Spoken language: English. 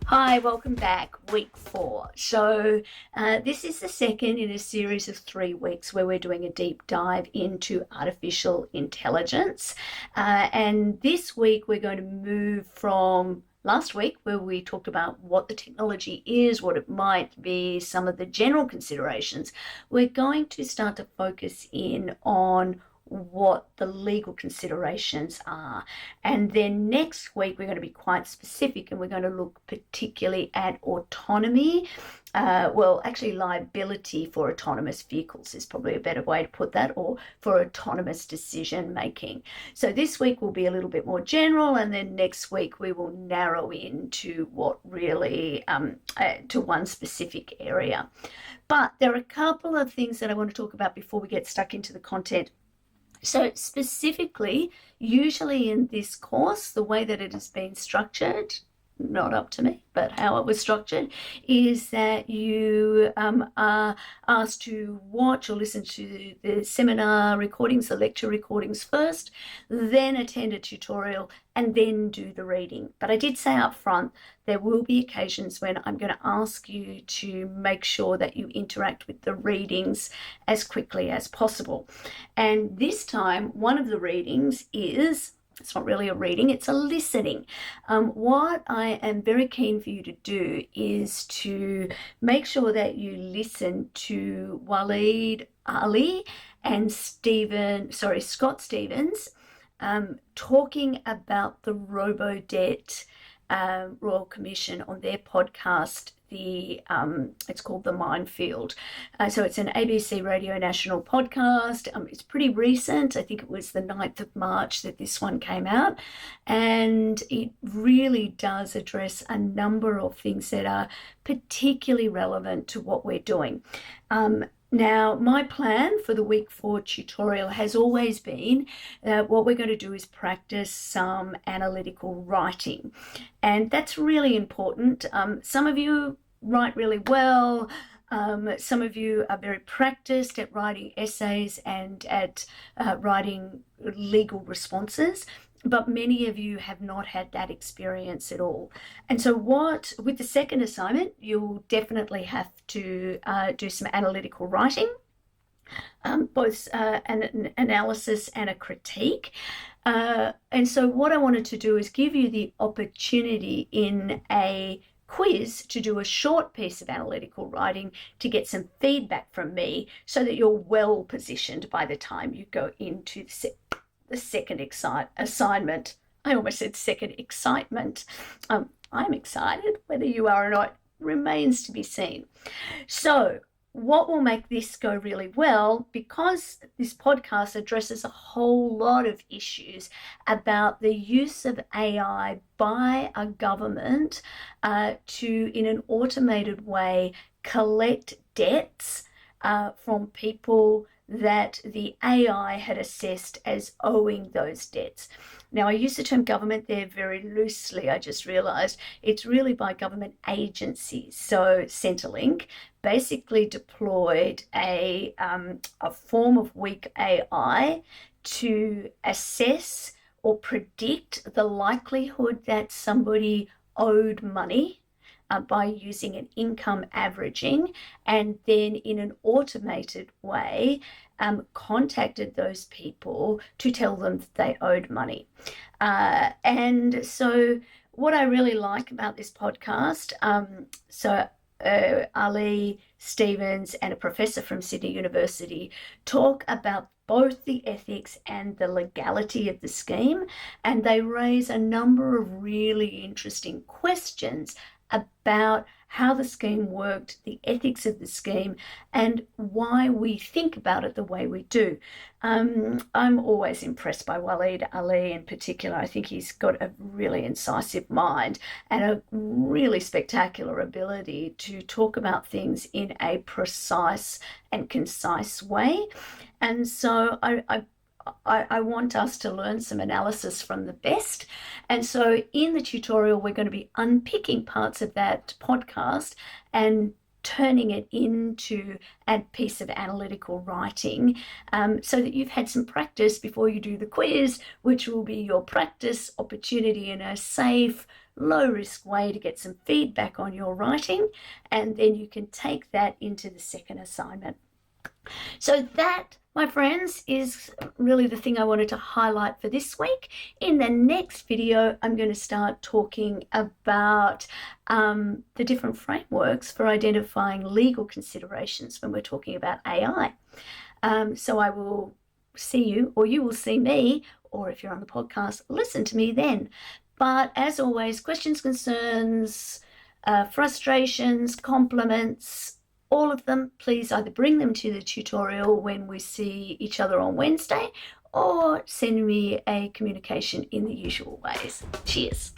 Hi, welcome back. Week 4. So, this is the second in a series of 3 weeks where we're doing a deep dive into artificial intelligence. And this week we're going to move from last week, where we talked about what the technology is, what it might be, some of the general considerations. We're going to start to focus in on what the legal considerations are. And then next week, we're going to be quite specific and we're going to look particularly at autonomy. Actually, liability for autonomous vehicles is probably a better way to put that, or for autonomous decision making. So this week will be a little bit more general, and then next week we will narrow into what really to one specific area. But there are a couple of things that I want to talk about before we get stuck into the content. So specifically, usually in this course, the way that it has been structured, not up to me, but how it was structured, is that you are asked to watch or listen to the seminar recordings, the lecture recordings first, then attend a tutorial, and then do the reading. But I did say up front, there will be occasions when I'm going to ask you to make sure that you interact with the readings as quickly as possible. And this time, one of the readings is, it's not really a reading, it's a listening. What I am very keen for you to do is to make sure that you listen to Waleed Aly and Scott Stephens talking about the Robodebt Royal Commission on their podcast. It's called The Minefield. So it's an ABC Radio National podcast. It's pretty recent. I think it was the 9th of March that this one came out. And it really does address a number of things that are particularly relevant to what we're doing. Now, my plan for the week 4 tutorial has always been what we're going to do is practice some analytical writing. And that's really important. Some of you write really well. Some of you are very practiced at writing essays and at writing legal responses, but many of you have not had that experience at all. And so with the second assignment, you'll definitely have to do some analytical writing, both an analysis and a critique. And so what I wanted to do is give you the opportunity in a quiz to do a short piece of analytical writing to get some feedback from me so that you're well positioned by the time you go into the second assignment. I almost said second excitement. I'm excited. Whether you are or not remains to be seen. So what will make this go really well, because this podcast addresses a whole lot of issues about the use of AI by a government to, in an automated way, collect debts from people that the AI had assessed as owing those debts. Now, I use the term government there very loosely. I just realised it's really by government agencies. So Centrelink basically deployed a form of weak AI to assess or predict the likelihood that somebody owed money by using an income averaging, and then in an automated way contacted those people to tell them that they owed money. And so what I really like about this podcast, Aly, Stephens, and a professor from Sydney University talk about both the ethics and the legality of the scheme, and they raise a number of really interesting questions about how the scheme worked, the ethics of the scheme, and why we think about it the way we do. I'm always impressed by Waleed Aly in particular. I think he's got a really incisive mind and a really spectacular ability to talk about things in a precise and concise way. And so I want us to learn some analysis from the best. And so in the tutorial, we're going to be unpicking parts of that podcast and turning it into a piece of analytical writing, so that you've had some practice before you do the quiz, which will be your practice opportunity in a safe, low-risk way to get some feedback on your writing, and then you can take that into the second assignment. So that, my friends, is really the thing I wanted to highlight for this week. In the next video, I'm going to start talking about the different frameworks for identifying legal considerations when we're talking about AI. So I will see you, or you will see me, or if you're on the podcast, listen to me then. But as always, questions, concerns, frustrations, compliments, all of them, please either bring them to the tutorial when we see each other on Wednesday, or send me a communication in the usual ways. Cheers.